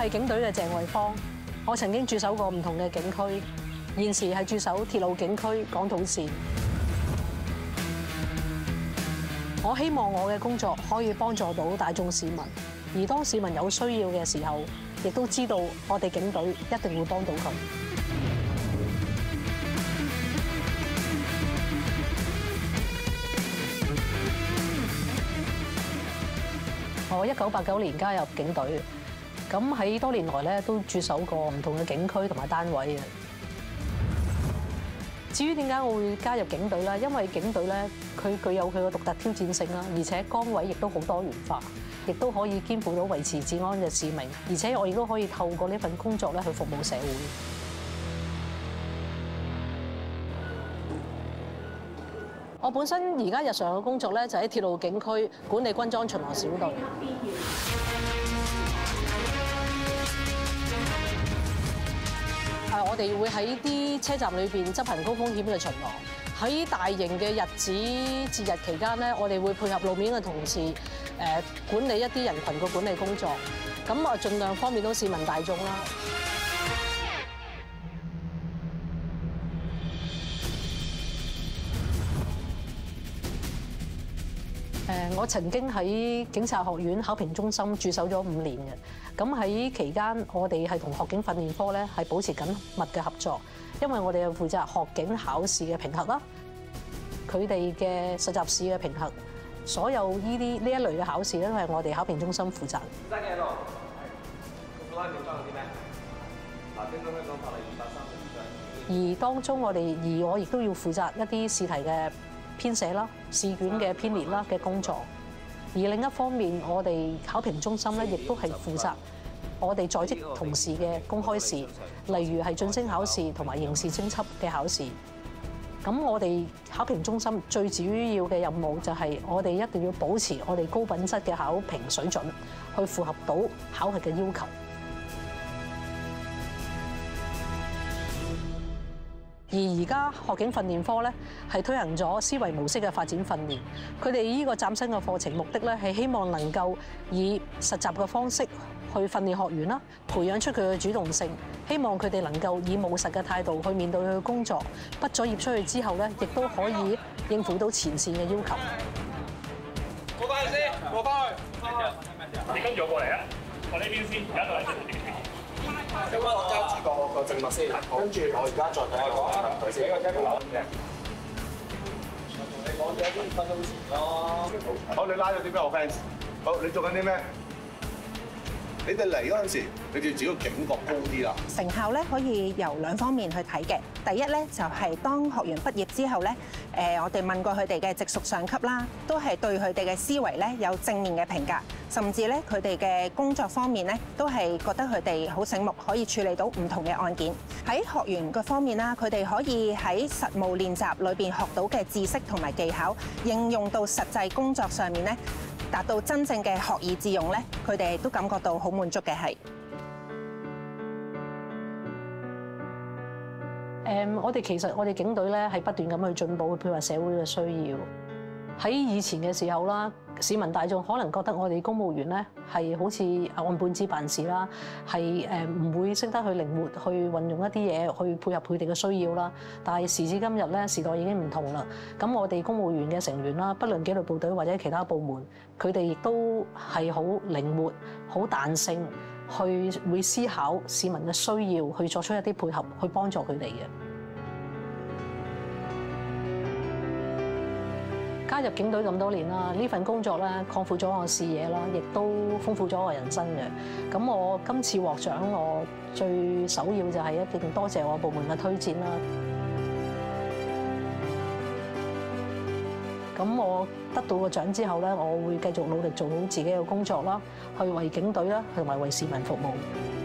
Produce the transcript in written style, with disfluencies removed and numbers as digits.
係警隊嘅鄭惠芳，我曾經駐守過唔同嘅警區，現時係駐守鐵路警區港島線。我希望我嘅工作可以幫助到大眾市民，而當市民有需要嘅時候，亦都知道我哋警隊一定會幫到佢。我1989年加入警隊，咁喺多年來咧都駐守過唔同嘅警區同埋單位嘅。至於點解我會加入警隊咧？因為警隊咧佢具有佢嘅獨特挑戰性啦，而且崗位亦都好多元化，亦都可以兼顧到維持治安嘅使命，而且我亦都可以透過呢份工作咧去服務社會。我本身而家日常嘅工作咧就喺鐵路警區管理軍裝巡邏小隊。我哋會喺啲車站裏邊執行高風險嘅巡邏。喺大型嘅日子節日期間咧，我哋會配合路面嘅同事管理一啲人群嘅管理工作。咁啊，盡量方便到市民大眾啦。我曾經喺警察學院考評中心駐守咗5年嘅，咁喺期間我哋係同學警訓練科咧係保持緊密嘅合作，因為我哋係負責學警考試嘅評核啦，佢哋嘅實習試嘅評核，所有呢一類嘅考試咧都係我哋考評中心負責。而當中我亦都要負責一啲試題嘅編寫啦、試卷嘅編列啦嘅工作，而另一方面，我哋考評中心咧，亦都係負責我哋在職同事嘅公開試，例如係晉升考試同埋刑事偵緝嘅考試。咁我哋考評中心最主要嘅任務就係我哋一定要保持我哋高品質嘅考評水準，去符合到考核嘅要求。而而家學警訓練科咧係推行咗思維模式嘅發展訓練，佢哋呢個嶄新嘅課程目的咧係希望能夠以實習嘅方式去訓練學員啦，培養出佢嘅主動性，希望佢哋能夠以務實嘅態度去面對佢嘅工作。畢咗業出去之後咧，亦都可以應付到前線嘅要求。過翻去先，過翻去。你跟住我過嚟啊！我呢邊先，而家就嚟呢邊。咁我交住個證物先，跟住我而家再睇個證物先。俾個一個樓嘅。你講咗啲分鐘前咯。好，你拉咗啲咩 offence？好，你做緊啲咩？你哋嚟嗰陣時，你哋自己個警覺高啲啦。成效咧可以由2方面去睇嘅。第一咧就係當學員畢業之後咧，我哋問過佢哋嘅直屬上級啦，都係對佢哋嘅思維咧有正面嘅評價，甚至咧佢哋嘅工作方面咧都係覺得佢哋好醒目，可以處理到唔同嘅案件。喺學員嘅方面啦，佢哋可以喺實務練習裏邊學到嘅知識同埋技巧，應用到實際工作上面咧，達到真正嘅學以致用咧，佢哋都感覺到好滿足嘅係。我哋警隊咧係不斷咁去進步，去配合社會嘅需要。喺以前嘅時候啦，市民大眾可能覺得我哋公務員咧係好似按本子辦事啦，係唔會識得去靈活去運用一啲嘢去配合佢哋嘅需要啦。但係時至今日咧，時代已經唔同啦。咁我哋公務員嘅成員啦，不論紀律部隊或者其他部門，佢哋亦都係好靈活、好彈性，去會思考市民嘅需要，去作出一啲配合，去幫助佢哋嘅。加入警隊咁多年啦，呢份工作咧擴闊咗我視野啦，亦都豐富咗我人生嘅。咁我今次獲獎，我最首要就係一定多謝我部門嘅推薦啦。咁我得到個獎之後咧，我會繼續努力做好自己嘅工作啦，去為警隊啦同埋為市民服務。